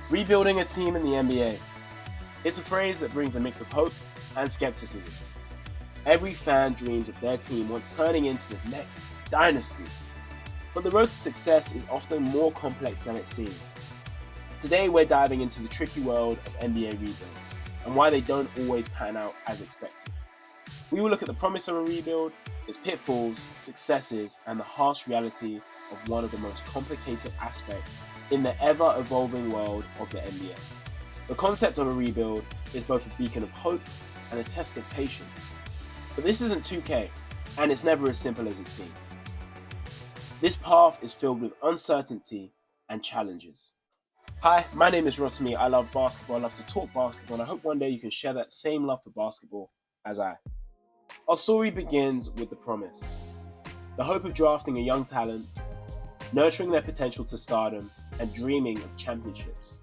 Rebuilding a team in the NBA. It's a phrase that brings a mix of hope and skepticism. Every fan dreams of their team once turning into the next dynasty. But the road to success is often more complex than it seems. Today we're diving into the tricky world of NBA rebuilds and why they don't always pan out as expected. We will look at the promise of a rebuild, its pitfalls, successes, and the harsh reality of one of the most complicated aspects in the ever-evolving world of the NBA. The concept of a rebuild is both a beacon of hope and a test of patience. But this isn't 2K, and it's never as simple as it seems. This path is filled with uncertainty and challenges. Hi, my name is Roti. I love basketball, I love to talk basketball, and I hope one day you can share that same love for basketball as I. Our story begins with the promise. The hope of drafting a young talent, nurturing their potential to stardom, and dreaming of championships.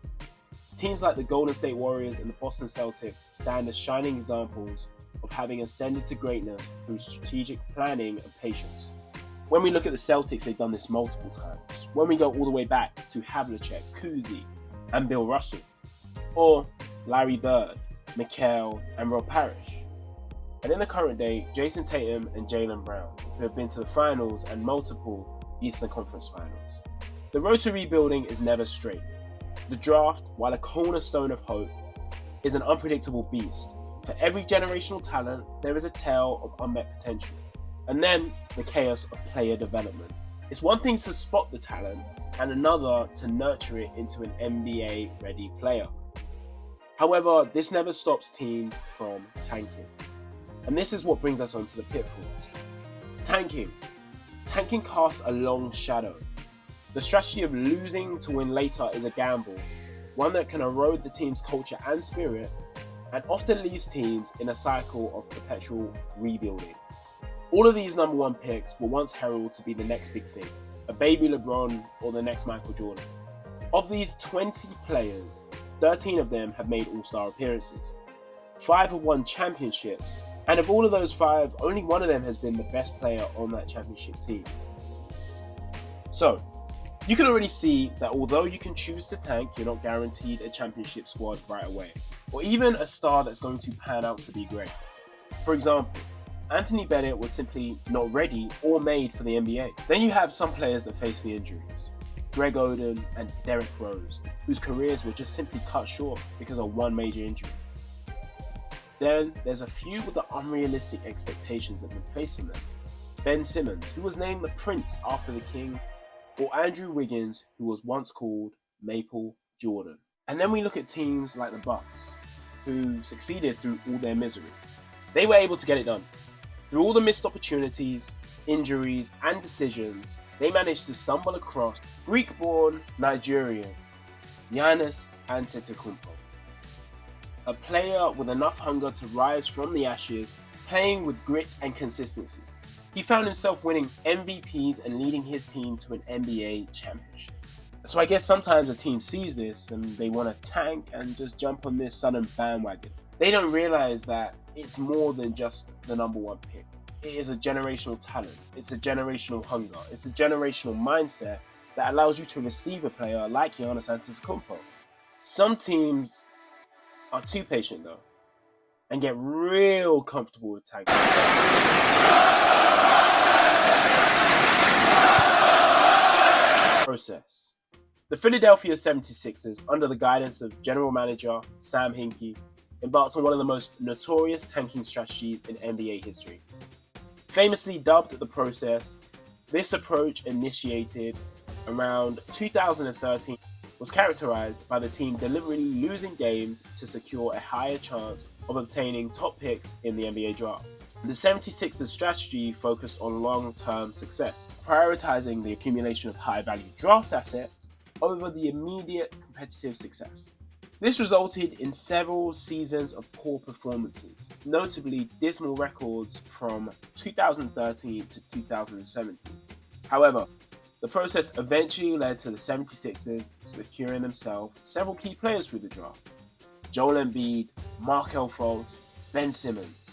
Teams like the Golden State Warriors and the Boston Celtics stand as shining examples of having ascended to greatness through strategic planning and patience. When we look at the Celtics, they've done this multiple times. When we go all the way back to Havlicek, Cousy, and Bill Russell, or Larry Bird, Mikal, and Rob Parrish. And in the current day, Jason Tatum and Jaylen Brown, who have been to the finals and multiple Eastern Conference finals. The road to rebuilding is never straight. The draft, while a cornerstone of hope, is an unpredictable beast. For every generational talent, there is a tale of unmet potential. And then the chaos of player development. It's one thing to spot the talent, and another to nurture it into an NBA-ready player. However, this never stops teams from tanking. And this is what brings us onto the pitfalls. Tanking. Tanking casts a long shadow. The strategy of losing to win later is a gamble, one that can erode the team's culture and spirit, and often leaves teams in a cycle of perpetual rebuilding. All of these number one picks were once heralded to be the next big thing, a baby LeBron or the next Michael Jordan. Of these 20 players, 13 of them have made all-star appearances. 5 have won championships, and of all of those 5, only one of them has been the best player on that championship team. So, you can already see that although you can choose to tank, you're not guaranteed a championship squad right away, or even a star that's going to pan out to be great. For example, Anthony Bennett was simply not ready or made for the NBA. Then you have some players that face the injuries. Greg Oden and Derrick Rose, whose careers were just simply cut short because of one major injury. Then there's a few with the unrealistic expectations that have been placed on them. Ben Simmons, who was named the Prince after the King, or Andrew Wiggins, who was once called Maple Jordan. And then we look at teams like the Bucks, who succeeded through all their misery. They were able to get it done. Through all the missed opportunities, injuries, and decisions, they managed to stumble across Greek-born Nigerian Giannis Antetokounmpo, a player with enough hunger to rise from the ashes, playing with grit and consistency. He found himself winning MVPs and leading his team to an NBA championship. So I guess sometimes a team sees this and they want to tank and just jump on this sudden bandwagon. They don't realize that it's more than just the number one pick. It is a generational talent. It's a generational hunger. It's a generational mindset that allows you to receive a player like Giannis Antetokounmpo. Some teams are too patient though and get real comfortable with tanking. Process. The Philadelphia 76ers, under the guidance of general manager Sam Hinkie, embarked on one of the most notorious tanking strategies in NBA history. Famously dubbed the process, this approach, initiated around 2013, was characterized by the team deliberately losing games to secure a higher chance of obtaining top picks in the NBA draft. The 76ers strategy focused on long-term success, prioritizing the accumulation of high-value draft assets over the immediate competitive success. This resulted in several seasons of poor performances, notably dismal records from 2013 to 2017. However, the process eventually led to the 76ers securing themselves several key players through the draft: Joel Embiid, Markelle Fultz, Ben Simmons.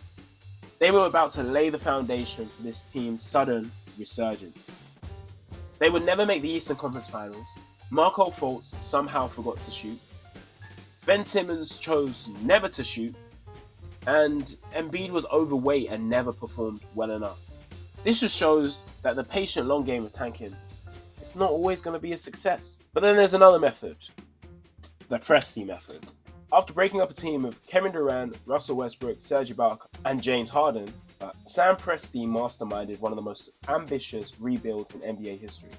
They were about to lay the foundation for this team's sudden resurgence. They would never make the Eastern Conference Finals. Markelle Fultz somehow forgot to shoot. Ben Simmons chose never to shoot, and Embiid was overweight and never performed well enough. This just shows that the patient long game of tanking, it's not always going to be a success. But then there's another method, the Presti method. After breaking up a team of Kevin Durant, Russell Westbrook, Serge Ibaka, and James Harden, Sam Presti masterminded one of the most ambitious rebuilds in NBA history,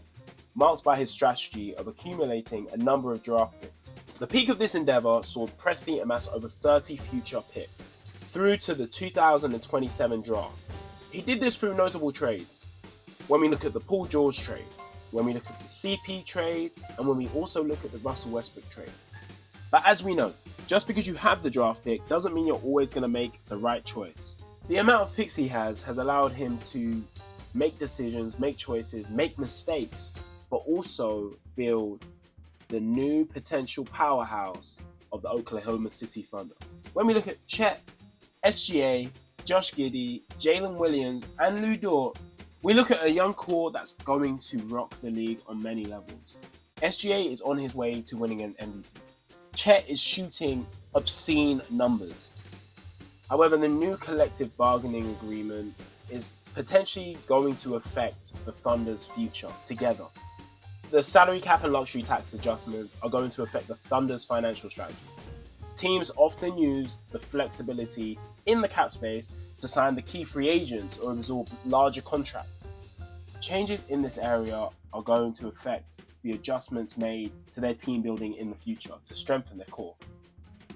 marked by his strategy of accumulating a number of draft picks. The peak of this endeavor saw Presti amass over 30 future picks through to the 2027 draft. He did this through notable trades. When we look at the Paul George trade, when we look at the CP trade, and when we also look at the Russell Westbrook trade. But as we know, just because you have the draft pick doesn't mean you're always going to make the right choice. The amount of picks he has allowed him to make decisions, make choices, make mistakes, but also build the new potential powerhouse of the Oklahoma City Thunder. When we look at Chet, SGA, Josh Giddey, Jalen Williams, and Lou Dort, we look at a young core that's going to rock the league on many levels. SGA is on his way to winning an MVP. Chet is shooting obscene numbers. However, the new collective bargaining agreement is potentially going to affect the Thunder's future together. The salary cap and luxury tax adjustments are going to affect the Thunder's financial strategy. Teams often use the flexibility in the cap space to sign the key free agents or absorb larger contracts. Changes in this area are going to affect the adjustments made to their team building in the future to strengthen their core.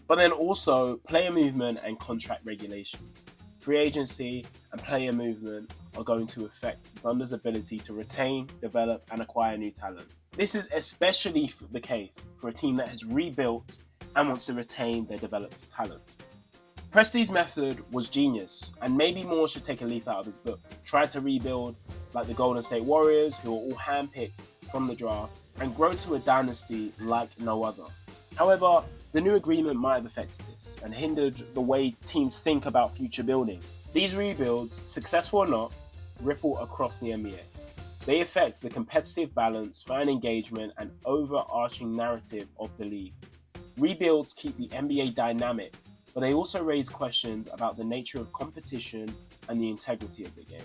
But then also player movement and contract regulations. Free agency and player movement are going to affect Thunder's ability to retain, develop, and acquire new talent. This is especially the case for a team that has rebuilt and wants to retain their developed talent. Presti's method was genius, and maybe more should take a leaf out of his book. Tried to rebuild like the Golden State Warriors, who were all handpicked from the draft, and grow to a dynasty like no other. However, the new agreement might have affected this and hindered the way teams think about future building. These rebuilds, successful or not, ripple across the NBA. They affect the competitive balance, fan engagement, and overarching narrative of the league. Rebuilds keep the NBA dynamic, but they also raise questions about the nature of competition and the integrity of the game.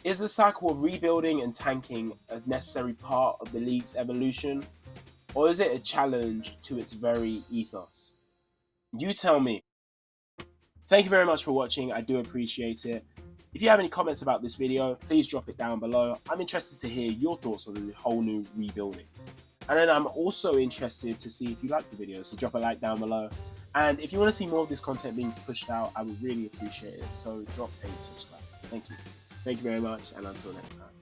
Is the cycle of rebuilding and tanking a necessary part of the league's evolution, or is it a challenge to its very ethos? You tell me. Thank you very much for watching, I do appreciate it. If you have any comments about this video, please drop it down below. I'm interested to hear your thoughts on the whole new rebuilding. And then I'm also interested to see if you like the video, so drop a like down below. And if you want to see more of this content being pushed out, I would really appreciate it. So drop a subscribe. Thank you. Thank you very much, and until next time.